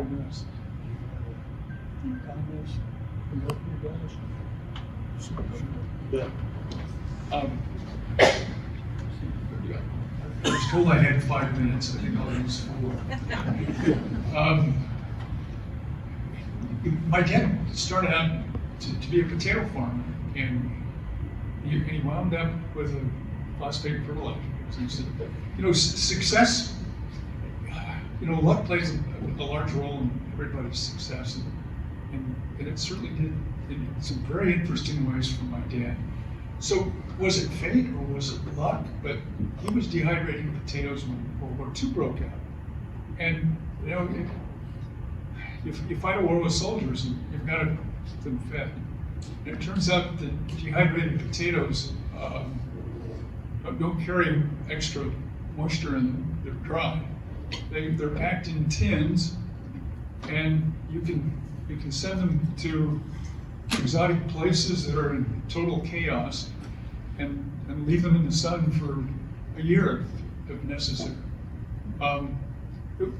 5 minutes. Any comments? Any opening guys? Yeah. I was told I had 5 minutes. I think I'll use 4. My dad started out to be a potato farmer, and he wound up with a phosphate fertilizer. So he said, success, luck plays a large role in everybody's success, and it certainly did in some very interesting ways for my dad. So was it fate or was it luck? But he was dehydrating potatoes when World War II broke out. And, you fight a war with soldiers and you've got to keep them fed. And it turns out that dehydrated potatoes don't carry extra moisture in them. They're dry. They're packed in tins, and you can send them to exotic places that are in total chaos and leave them in the sun for a year if necessary.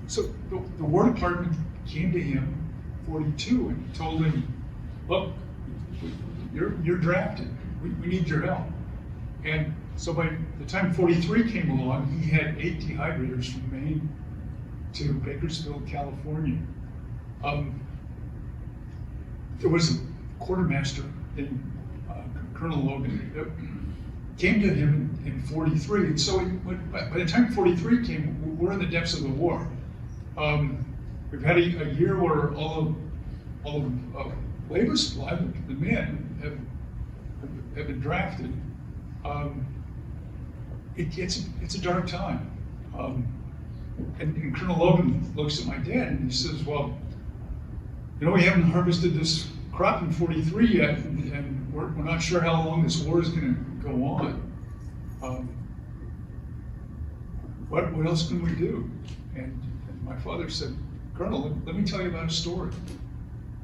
So the War Department came to him, 42, and told him, look, you're drafted. We need your help. And so by the time 43 came along, he had 8 dehydrators from Maine to Bakersfield, California. There was a quartermaster named Colonel Logan that came to him in 43. And so by the time 43 came, we're in the depths of the war. We've had a year where all of labor supply, the men, have been drafted. It's a dark time. And Colonel Logan looks at my dad and he says, well, we haven't harvested this crop in 43 yet, and we're not sure how long this war is going to go on. What else can we do? And my father said, Colonel, let me tell you about a story.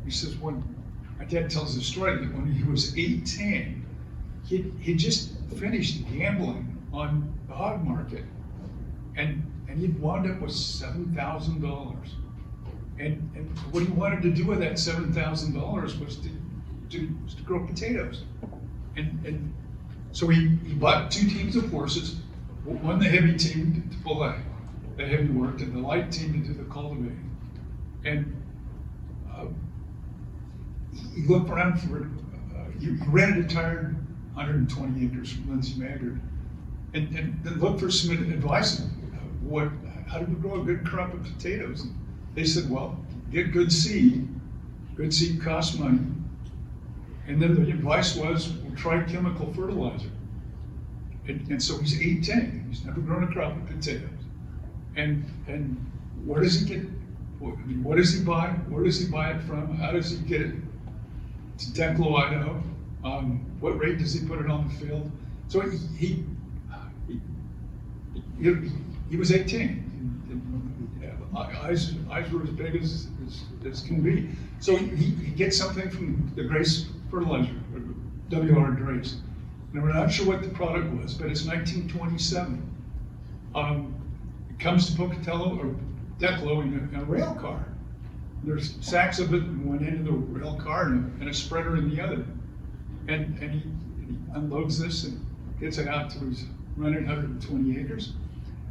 He says, my dad tells the story that when he was 18, he just finished gambling on the hog market, and he'd wound up with $7,000. And what he wanted to do with that $7,000 was to grow potatoes. And so he bought 2 teams of horses, one the heavy team to pull the heavy work, and the light team to do the cultivating. And he looked around for, he rented a entire 120 acres from Lindsay Maggard, and then looked for some advice on how do we grow a good crop of potatoes. And they said, well, get good seed. Good seed costs money. And then the advice was, well, try chemical fertilizer. And so he's 18. He's never grown a crop of potatoes. And where does he get? What does he buy? Where does he buy it from? How does he get it to Declo, Idaho? What rate does he put it on the field? So he was 18. Eyes were as big as can be. So he gets something from the Grace Fertilizer, W.R. Grace. And we're not sure what the product was, but it's 1927. It comes to Pocatello or Declo in a rail car. There's sacks of it in one end of the rail car and a spreader in the other. And he unloads this and gets it out to his running 120 acres.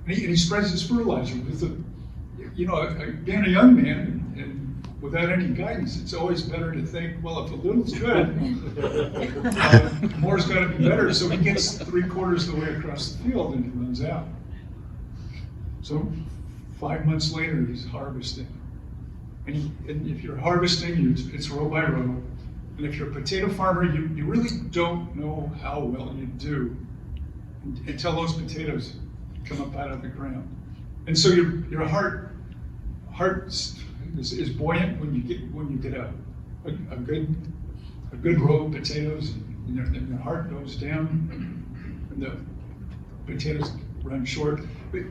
And he spreads his fertilizer with being a young man and without any guidance, it's always better to think, well, if a little's good, more's got to be better. So he gets 3/4 of the way across the field and he runs out. So 5 months later, he's harvesting. And if you're harvesting, it's row by row. And if you're a potato farmer, you really don't know how well you do until those potatoes come up out of the ground. And so your heart is buoyant when you get a good row of potatoes, and your heart goes down, and the potatoes run short. But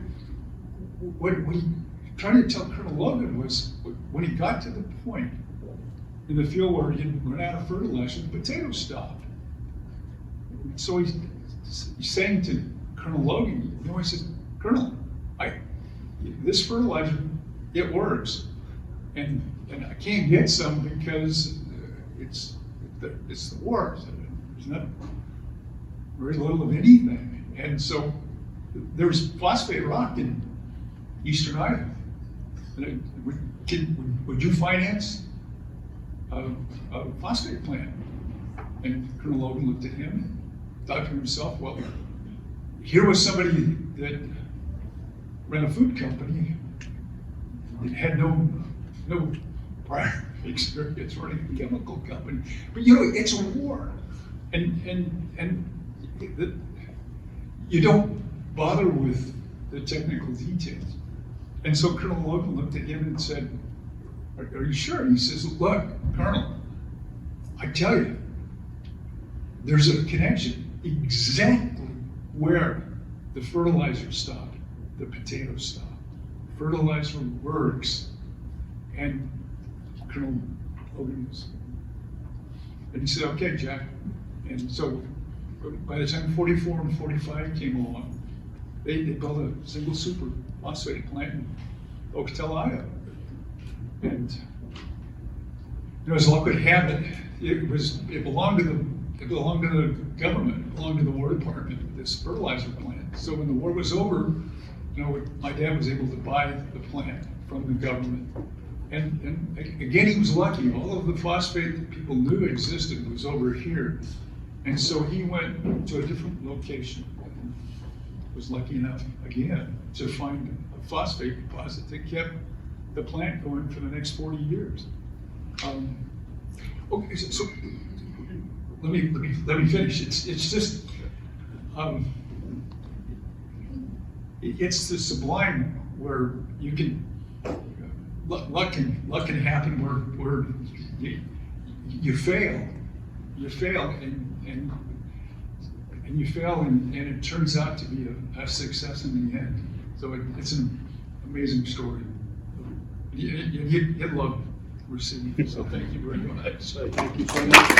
what he trying to tell Colonel Logan was, when he got to the point in the field where he had run out of fertilizer, the potatoes stopped. So he's saying to Colonel Logan, he says, Colonel, this fertilizer, it works. and I can't get some because it's the war. There's not very little of anything. And so there's phosphate rock in eastern Iowa. Would you finance a phosphate plant? And Colonel Logan looked at him and thought to himself, well, here was somebody that ran a food company that had no prior experience running a chemical company. But you know, it's a war. And you don't bother with the technical details. And so Colonel Logan looked at him and said, are you sure? He says, look, Colonel, I tell you, there's a connection exactly where the fertilizer stopped, the potato stopped. Fertilizer works. And Colonel Logan was, and he said, okay, Jack. And so by the time 44 and 45 came along, they built a single super phosphate plant in Oakdale, Iowa. And you know, as luck would have it, it belonged to the government, it belonged to the War Department, this fertilizer plant. So when the war was over, you know, my dad was able to buy the plant from the government. And again, he was lucky. All of the phosphate that people knew existed was over here. And so he went to a different location and was lucky enough, again, to find a phosphate deposit that kept the plant going for the next 40 years. Okay, so let me finish. It's just, it's the sublime where you can, luck can happen where you fail and you fail and it turns out to be a success in the end. So it's an amazing story. You'd love receiving it, so thank you very much. Thank you so much.